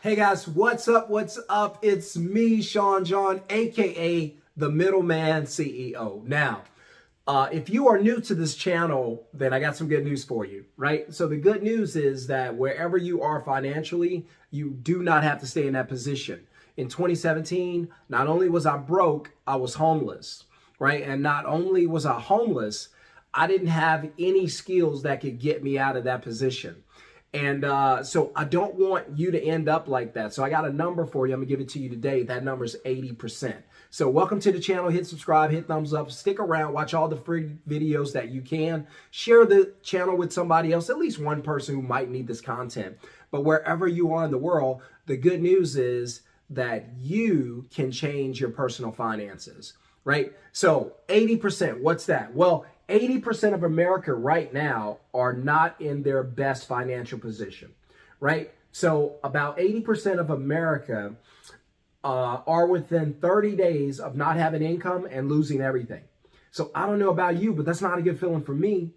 Hey guys, what's up? What's up? It's me, Sean John, aka the Middleman CEO. Now, if you are new to this channel, then I got some good news for you, right? So the good news is that wherever you are financially, you do not have to stay in that position. In 2017, not only was I broke, I was homeless, right? And not only was I homeless, I didn't have any skills that could get me out of that position. And so I don't want you to end up like that. So I got a number for you. I'm gonna give it to you today. That number is 80%. So welcome to the channel. Hit subscribe, hit thumbs up, stick around, watch all the free videos that you can. Share the channel with somebody else, at least one person who might need this content. But wherever you are in the world, the good news is that you can change your personal finances, right? So 80%, what's that? Well, 80% of America right now are not in their best financial position, right? So about 80% of America are within 30 days of not having income and losing everything. So I don't know about you, but that's not a good feeling for me.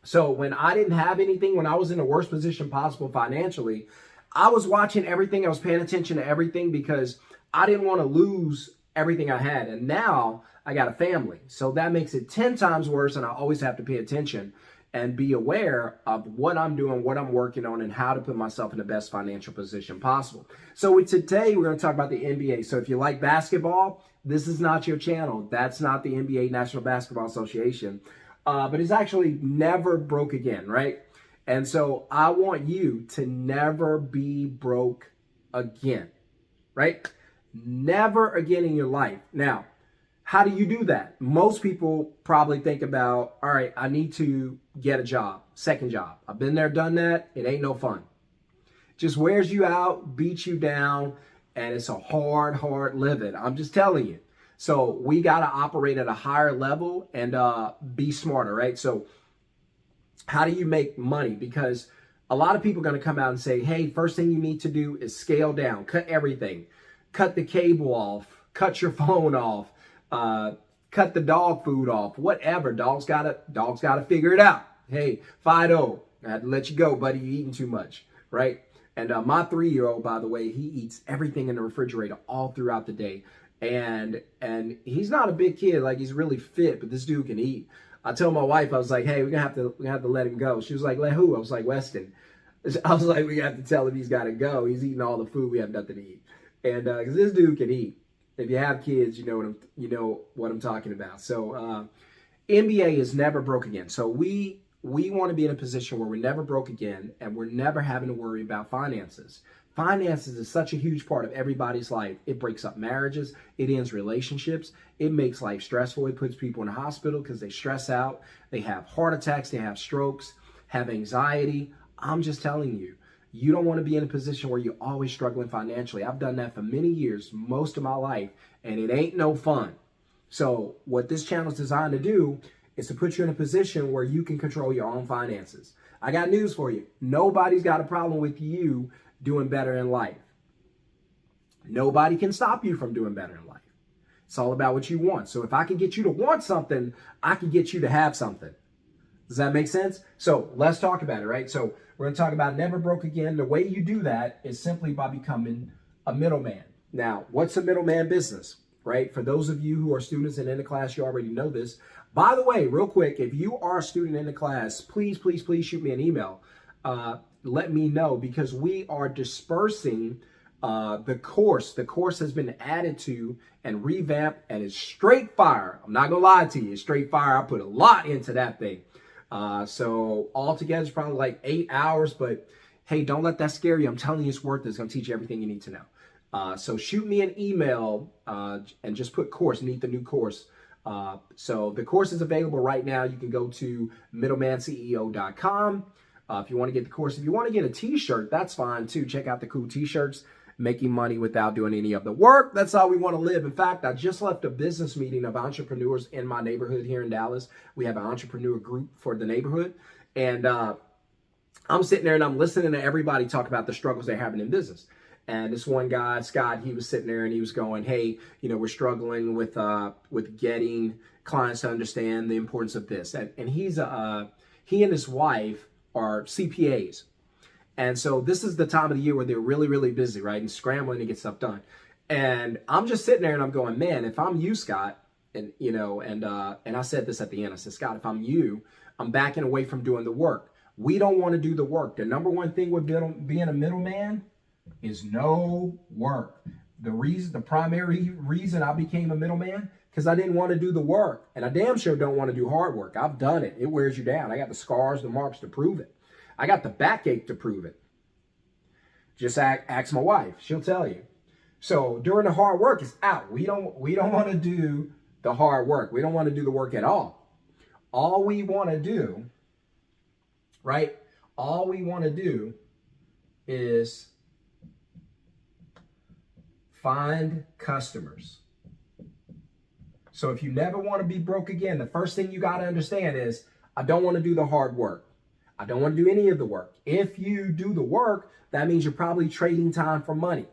So when I didn't have anything, when I was in the worst position possible financially, I was watching everything. I was paying attention to everything because I didn't want to lose everything I had. And now I got a family. So that makes it 10 times worse. And I always have to pay attention and be aware of what I'm doing, what I'm working on, and how to put myself in the best financial position possible. So today we're going to talk about the NBA. So if you like basketball, this is not your channel. That's not the NBA, National Basketball Association. But it's actually never broke again, right? And so I want you to never be broke again, right? Never again in your life. Now, how do you do that? Most people probably think about, all right, I need to get a job, second job. I've been there, done that. It ain't no fun. Just wears you out, beats you down, and it's a hard living. I'm just telling you. So we got to operate at a higher level and be smarter, right? So how do you make money? Because a lot of people are going to come out and say, hey, first thing you need to do is scale down, cut everything, cut the cable off, cut your phone off, cut the dog food off, whatever. Dogs gotta figure it out. Hey, Fido, I had to let you go, buddy. You're eating too much, right? And my 3-year-old, by the way, he eats everything in the refrigerator all throughout the day. And he's not a big kid, like he's really fit, but this dude can eat. I told my wife, I was like, hey, we're gonna have to let him go. She was like, let who? I was like, Weston. I was like, we have to tell him he's got to go. He's eating all the food. We have nothing to eat. And because this dude can eat. If you have kids, you know what I'm talking about. So NBA is never broke again. So we want to be in a position where we're never broke again, and we're never having to worry about finances. Finances is such a huge part of everybody's life. It breaks up marriages. It ends relationships. It makes life stressful. It puts people in the hospital because they stress out. They have heart attacks. They have strokes, have anxiety. I'm just telling you, you don't want to be in a position where you're always struggling financially. I've done that for many years, most of my life, and it ain't no fun. So what this channel is designed to do is to put you in a position where you can control your own finances. I got news for you. Nobody's got a problem with you doing better in life. Nobody can stop you from doing better in life. It's all about what you want. So if I can get you to want something, I can get you to have something. Does that make sense? So let's talk about it, right? So we're going to talk about never broke again. The way you do that is simply by becoming a middleman. Now, what's a middleman business, right? For those of you who are students and in the class, you already know this. By the way, real quick, if you are a student in the class, please shoot me an email. Let me know, because we are dispersing the course. The course has been added to and revamped, and it's straight fire. I'm not going to lie to you. It's straight fire. I put a lot into that thing. So altogether, it's probably like 8 hours, but hey, don't let that scare you. I'm telling you, it's worth it. It's going to teach you everything you need to know. So shoot me an email and just put course, need the new course. So the course is available right now. You can go to middlemanceo.com. If you want to get the course, if you want to get a t-shirt, that's fine too. Check out the cool t-shirts. Making money without doing any of the work. That's how we want to live. In fact, I just left a business meeting of entrepreneurs in my neighborhood here in Dallas. We have an entrepreneur group for the neighborhood. And I'm sitting there and I'm listening to everybody talk about the struggles they're having in business. And this one guy, Scott, he was sitting there and he was going, hey, we're struggling with getting clients to understand the importance of this. And he and his wife are CPAs. And so this is the time of the year where they're really, really busy, right? And scrambling to get stuff done. And I'm just sitting there and I'm going, man, if I'm you, Scott, and I said this at the end, I said, Scott, if I'm you, I'm backing away from doing the work. We don't want to do the work. The number one thing with being a middleman is no work. The primary reason I became a middleman, because I didn't want to do the work. And I damn sure don't want to do hard work. I've done it. It wears you down. I got the scars, the marks to prove it. I got the backache to prove it. Just ask my wife. She'll tell you. So during the hard work, it's out. We don't want to do the hard work. We don't want to do the work at all. All we want to do, right? All we want to do is find customers. So if you never want to be broke again, the first thing you got to understand is, I don't want to do the hard work. I don't want to do any of the work. If you do the work, that means you're probably trading time for money.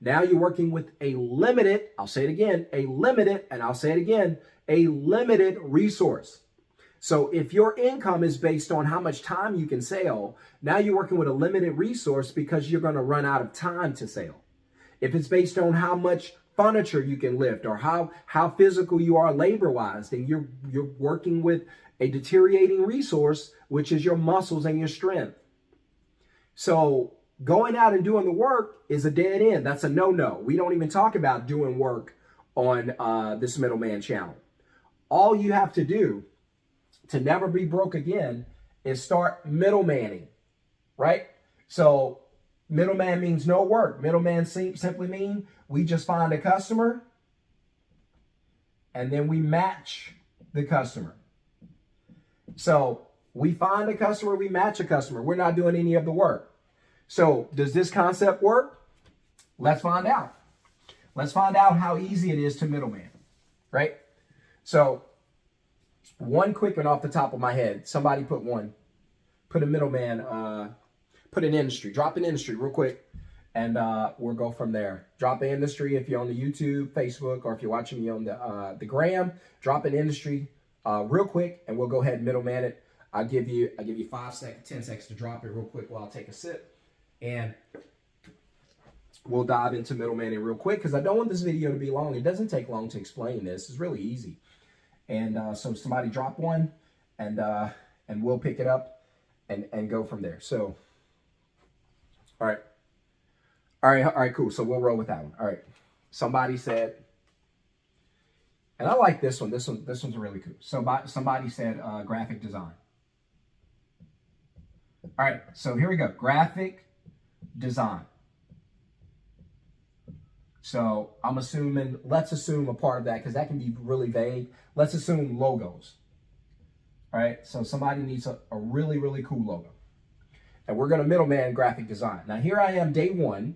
Now you're working with a limited, I'll say it again, a limited, and I'll say it again, a limited resource. So if your income is based on how much time you can sell, now you're working with a limited resource because you're going to run out of time to sell. If it's based on how much furniture you can lift or how physical you are labor-wise, then you're working with a deteriorating resource, which is your muscles and your strength. So going out and doing the work is a dead end. That's a no-no. We don't even talk about doing work on this Middleman channel. All you have to do to never be broke again is start middlemaning, right? So middleman means no work. Middleman simply mean we just find a customer and then we match the customer. So we find a customer, we match a customer. We're not doing any of the work. So does this concept work? Let's find out. Let's find out how easy it is to middleman, right? So one quick one off the top of my head. Somebody put a middleman, put an industry, drop an industry real quick, and we'll go from there. Drop an industry if you're on the YouTube, Facebook, or if you're watching me on the Gram, drop an industry real quick, and we'll go ahead and middleman it. I'll give you 5 seconds, 10 seconds to drop it real quick while I take a sip, and we'll dive into middlemaning real quick because I don't want this video to be long. It doesn't take long to explain this. It's really easy. And so somebody drop one, and we'll pick it up and go from there. So, all right, cool. So we'll roll with that one. All right. Somebody said, and I like this one. This one's really cool. So somebody said graphic design. All right. So here we go. Graphic design. So let's assume a part of that, because that can be really vague. Let's assume logos. All right, so somebody needs a really, really cool logo. And we're going to middleman graphic design. Now here I am, day one.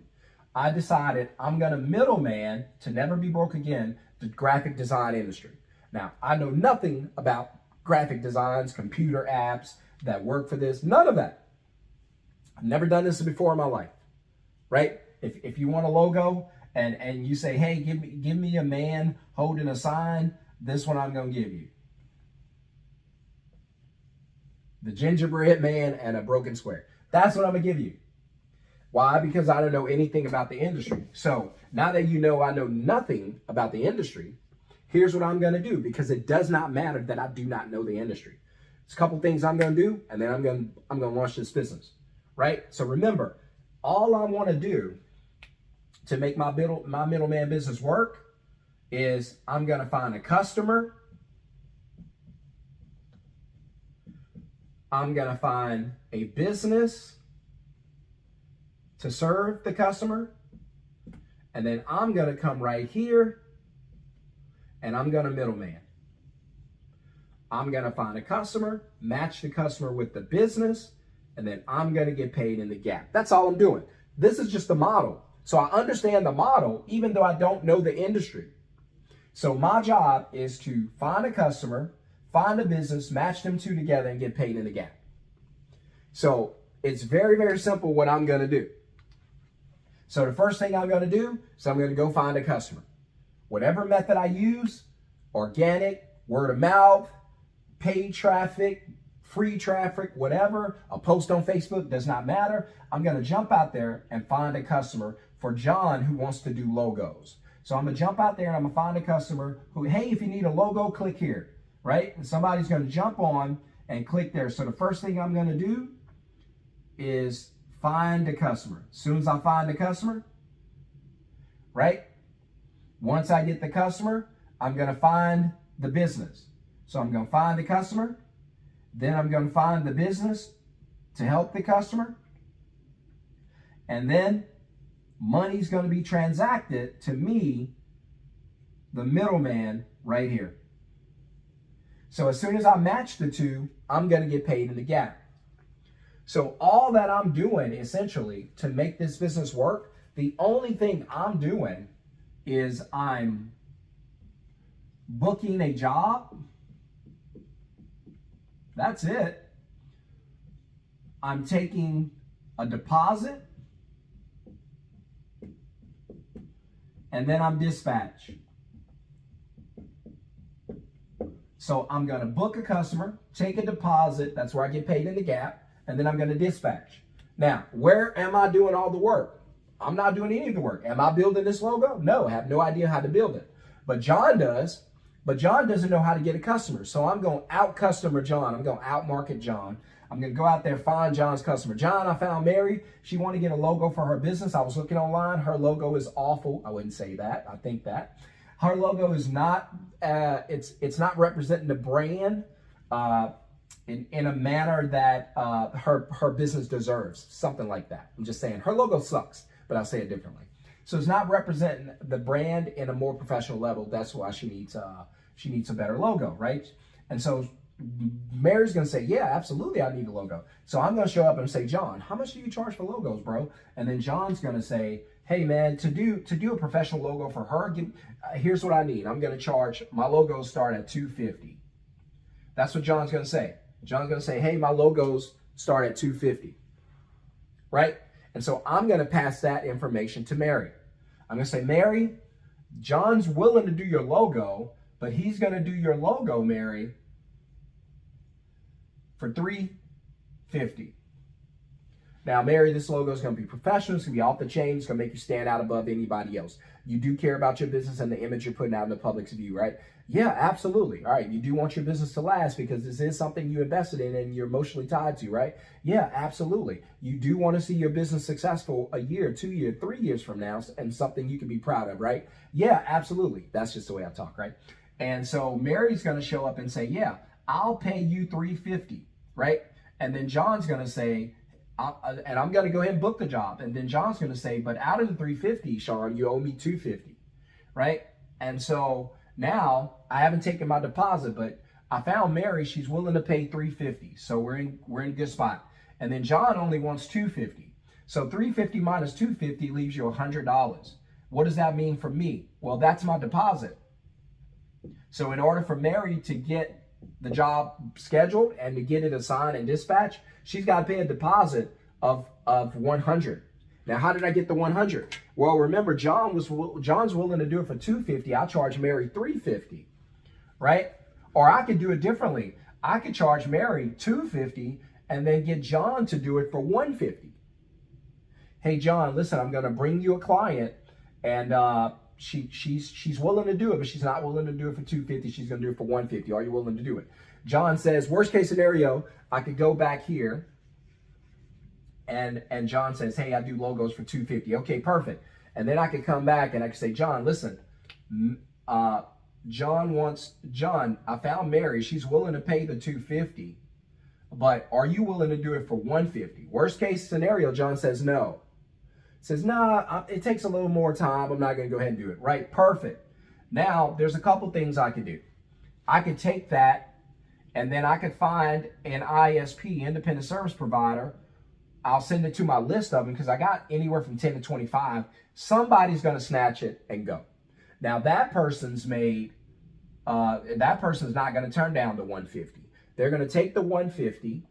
I decided I'm going to middleman, to never be broke again, the graphic design industry. Now, I know nothing about graphic designs, computer apps that work for this, none of that. I've never done this before in my life, right? If you want a logo, and you say, hey, give me a man holding a sign, this one I'm going to give you. The gingerbread man and a broken square. That's what I'm going to give you. Why? Because I don't know anything about the industry. So now that you know I know nothing about the industry, here's what I'm going to do, because it does not matter that I do not know the industry. There's a couple things I'm going to do, and then I'm going to launch this business, right? So remember, all I want to do to make my middleman business work is I'm going to find a customer. I'm going to find a business to serve the customer. And then I'm going to come right here and I'm going to middleman. I'm going to find a customer, match the customer with the business, and then I'm going to get paid in the gap. That's all I'm doing. This is just the model. So I understand the model, even though I don't know the industry. So my job is to find a customer, find a business, match them two together, and get paid in the gap. So it's very, very simple what I'm going to do. So the first thing I'm going to do is I'm going to go find a customer. Whatever method I use, organic, word of mouth, paid traffic, free traffic, whatever, a post on Facebook, does not matter. I'm going to jump out there and find a customer for John who wants to do logos. So I'm going to jump out there and I'm going to find a customer who, hey, if you need a logo, click here, right? And somebody's going to jump on and click there. So the first thing I'm going to do is find a customer. As soon as I find the customer, right? Once I get the customer, I'm going to find the business. So I'm going to find the customer, then I'm going to find the business to help the customer, and then money's going to be transacted to me, the middleman, right here. So as soon as I match the two, I'm going to get paid in the gap. So all that I'm doing essentially to make this business work, the only thing I'm doing is I'm booking a job. That's it. I'm taking a deposit, and then I'm dispatch. So I'm going to book a customer, take a deposit, that's where I get paid in the gap, and then I'm going to dispatch. Now, where am I doing all the work? I'm not doing any of the work. Am I building this logo? No, I have no idea how to build it. But John does. But John doesn't know how to get a customer. So I'm going to out-customer John. I'm going to out-market John. I'm going to go out there, find John's customer. John, I found Mary. She wanted to get a logo for her business. I was looking online. Her logo is awful. I wouldn't say that. I think that. Her logo is not, it's not representing the brand in a manner that her business deserves. Something like that. I'm just saying her logo sucks, but I'll say it differently. So it's not representing the brand in a more professional level. That's why she needs a better logo, right? And so Mary's going to say, yeah, absolutely, I need a logo. So I'm going to show up and say, John, how much do you charge for logos, bro? And then John's going to say, hey, man, to do a professional logo for her, here's what I need. I'm going to charge, my logos start at $250. That's what John's going to say. John's going to say, hey, my logos start at $250, right? And so I'm going to pass that information to Mary. I'm going to say, Mary, John's willing to do your logo, but he's going to do your logo, Mary, for $350. Now, Mary, this logo is going to be professional. It's going to be off the chain. It's going to make you stand out above anybody else. You do care about your business and the image you're putting out in the public's view, right? Yeah, absolutely. All right. You do want your business to last because this is something you invested in and you're emotionally tied to, right? Yeah, absolutely. You do want to see your business successful a year, 2 years, 3 years from now, and something you can be proud of, right? Yeah, absolutely. That's just the way I talk, right? And so Mary's going to show up and say, yeah, I'll pay you $350, right? And then John's going to say, and I'm going to go ahead and book the job. And then John's going to say, but out of the $350, Sean, you owe me $250, right? And so now I haven't taken my deposit, but I found Mary. She's willing to pay $350. So we're in a good spot. And then John only wants $250. So $350 minus $250 leaves you $100. What does that mean for me? Well, that's my deposit. So in order for Mary to get the job scheduled and to get it assigned and dispatched, she's got to pay a deposit of $100. Now, how did I get the $100? Well, remember, John's willing to do it for $250. I charge Mary $350, right? Or I could do it differently. I could charge Mary $250 and then get John to do it for $150. Hey, John, listen, I'm going to bring you a client, and she's willing to do it, but she's not willing to do it for $250. She's going to do it for $150. Are you willing to do it? John says, worst case scenario, I could go back here, and John says, hey, I do logos for $250. Okay, perfect. And then I could come back and I could say, John, listen, John, I found Mary. She's willing to pay the $250, but are you willing to do it for $150? Worst case scenario, John says no. Says, nah, it takes a little more time. I'm not going to go ahead and do it. Right? Perfect. Now, there's a couple things I could do. I could take that, and then I could find an ISP, independent service provider. I'll send it to my list of them because I got anywhere from 10 to 25. Somebody's going to snatch it and go. Now, that person's not going to turn down the $150. They're going to take the $150.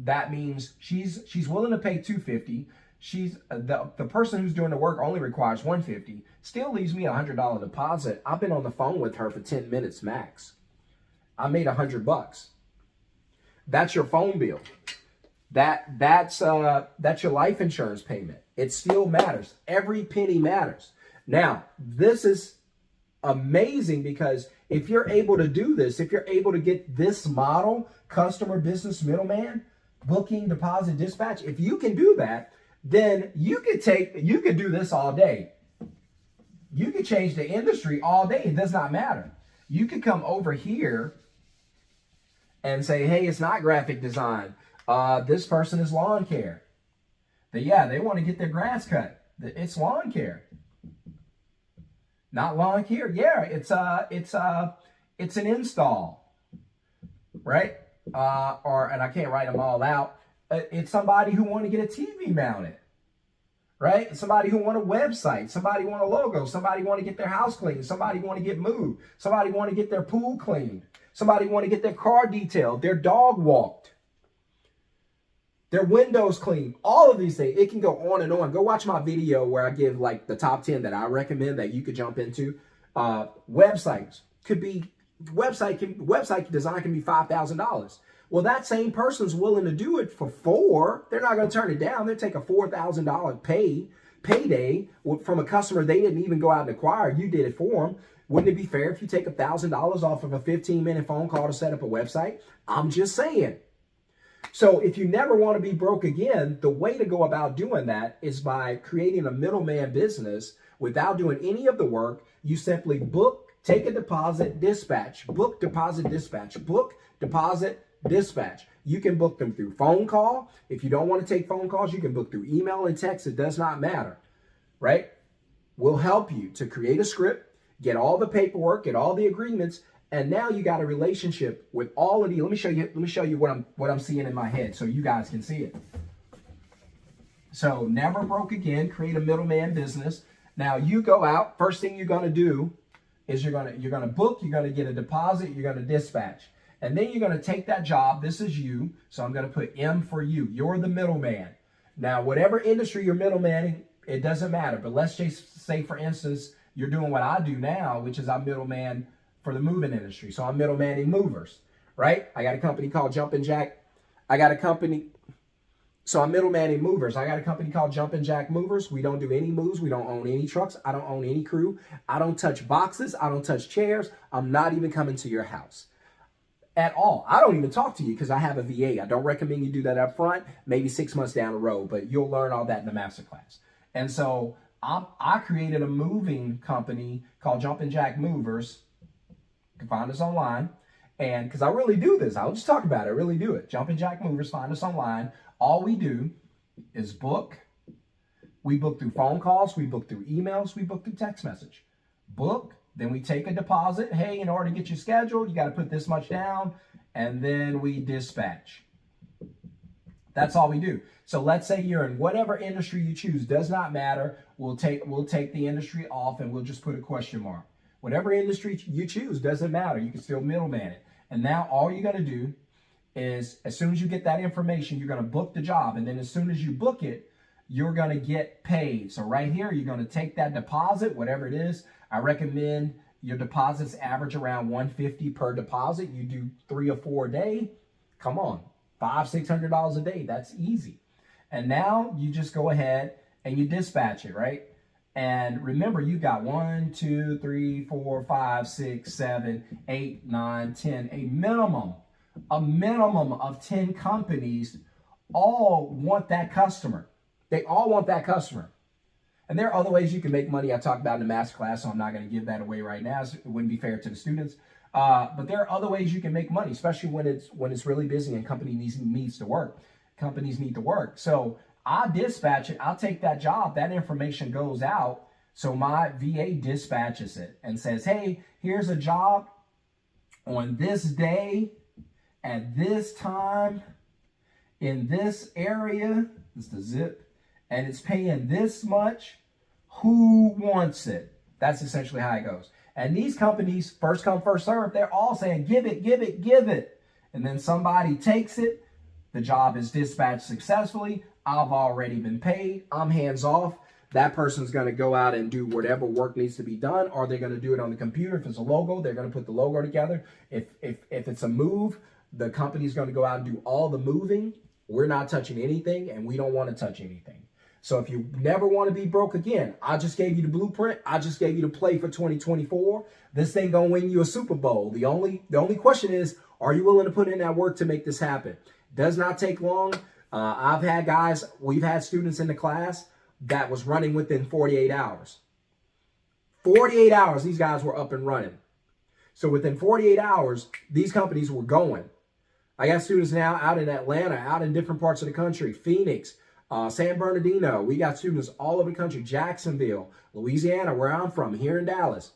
That means she's willing to pay $250. She's the person who's doing the work only requires $150. Still leaves me a $100 deposit. I've been on the phone with her for 10 minutes max. I made $100. That's your phone bill. That's your life insurance payment. It still matters. Every penny matters. Now, this is amazing because if you're able to do this, if you're able to get this model, customer, business, middleman, booking, deposit, dispatch, if you can do that, then you could do this all day. You could change the industry all day. It does not matter. You could come over here and say, hey, it's not graphic design. This person is lawn care. They want to get their grass cut. It's lawn care. Not lawn care. Yeah, it's an install, right? And I can't write them all out. It's somebody who want to get a TV mounted, right? Somebody who want a website. Somebody want a logo. Somebody want to get their house cleaned. Somebody want to get moved. Somebody want to get their pool cleaned. Somebody want to get their car detailed, their dog walked, their windows cleaned, all of these things. It can go on and on. Go watch my video where I give like the top 10 that I recommend that you could jump into. Websites could be, website design can be $5,000. Well, that same person's willing to do it for $4,000. They're not going to turn it down. They'll take a $4,000 payday from a customer they didn't even go out and acquire. You did it for them. Wouldn't it be fair if you take $1,000 off of a 15-minute phone call to set up a website? I'm just saying. So if you never want to be broke again, the way to go about doing that is by creating a middleman business without doing any of the work. You simply book, take a deposit, dispatch, book, deposit, dispatch, book, deposit, dispatch. You can book them through phone call. If you don't want to take phone calls, you can book through email and text. It does not matter, right? We'll help you to create a script, get all the paperwork, get all the agreements, and now you got a relationship with all of the. Let me show you what I'm seeing in my head so you guys can see it. So never broke again, create a middleman business. Now you go out, first thing you're gonna do is you're gonna book, you're gonna get a deposit, you're gonna dispatch. And then you're gonna take that job. This is you. So I'm gonna put M for you. You're the middleman. Now, whatever industry you're middlemaning, it doesn't matter. But let's just say, for instance, you're doing what I do now, which is I'm middleman for the moving industry. So I'm middlemaning movers, right? I got a company called Jumpin' Jack. I'm middlemaning movers. I got a company called Jumpin' Jack Movers. We don't do any moves. We don't own any trucks. I don't own any crew. I don't touch boxes. I don't touch chairs. I'm not even coming to your house at all. I don't even talk to you because I have a VA. I don't recommend you do that up front, maybe 6 months down the road, but you'll learn all that in the masterclass. And so I created a moving company called Jumpin' Jack Movers. You can find us online. And because I really do this, I'll just talk about it. I really do it. Jumpin' Jack Movers, find us online. All we do is book. We book through phone calls. We book through emails. We book through text message. Book. Then we take a deposit. Hey, in order to get you scheduled, you got to put this much down. And then we dispatch. That's all we do. So let's say you're in whatever industry you choose. Does not matter. We'll take the industry off and we'll just put a question mark. Whatever industry you choose, doesn't matter. You can still middleman it. And now all you got to do is, as soon as you get that information, you're going to book the job. And then as soon as you book it, you're going to get paid. So right here, you're going to take that deposit, whatever it is. I recommend your deposits average around $150 per deposit. You do 3 or 4 a day. Come on, $500-600 a day. That's easy. And now you just go ahead and you dispatch it, right? And remember, you've got 1, 2, 3, 4, 5, 6, 7, 8, 9, 10, a minimum of 10 companies all want that customer. They all want that customer. And there are other ways you can make money I talked about in the masterclass, so I'm not going to give that away right now. It wouldn't be fair to the students. But there are other ways you can make money, especially when it's really busy and company needs to work. Companies need to work. So I dispatch it. I'll take that job. That information goes out. So my VA dispatches it and says, hey, here's a job on this day at this time in this area. This is the zip. And it's paying this much. Who wants it? That's essentially how it goes. And these companies, first come, first serve, they're all saying, give it, give it, give it. And then somebody takes it. The job is dispatched successfully. I've already been paid. I'm hands off. That person's going to go out and do whatever work needs to be done, or they're going to do it on the computer. If it's a logo, they're going to put the logo together. If it's a move, The company's going to go out and do all the moving. We're not touching anything, and we don't want to touch anything. So if you never want to be broke again, I just gave you the blueprint. I just gave you the play for 2024. This thing going to win you a Super Bowl. The only question is, are you willing to put in that work to make this happen? Does not take long. I've had guys, we've had students in the class that was running within 48 hours. 48 hours, these guys were up and running. So within 48 hours, these companies were going. I got students now out in Atlanta, out in different parts of the country, Phoenix, San Bernardino. We got students all over the country, Jacksonville, Louisiana, where I'm from, here in Dallas.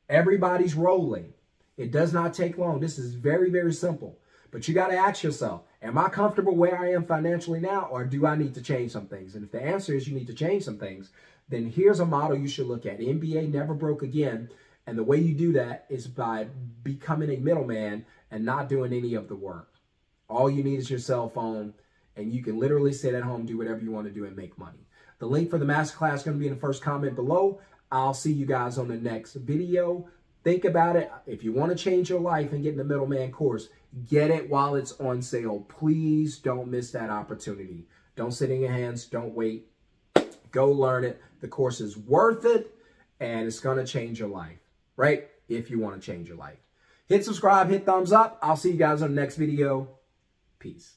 Everybody's rolling. It does not take long. This is very, very simple. But you got to ask yourself, am I comfortable where I am financially now, or do I need to change some things? And if the answer is you need to change some things, then here's a model you should look at. NBA never broke again. And the way you do that is by becoming a middleman and not doing any of the work. All you need is your cell phone, and you can literally sit at home, do whatever you want to do, and make money. The link for the masterclass is going to be in the first comment below. I'll see you guys on the next video. Think about it. If you want to change your life and get in the middleman course, get it while it's on sale. Please don't miss that opportunity. Don't sit in your hands. Don't wait. Go learn it. The course is worth it, and it's going to change your life, right? If you want to change your life. Hit subscribe, hit thumbs up. I'll see you guys on the next video. Peace.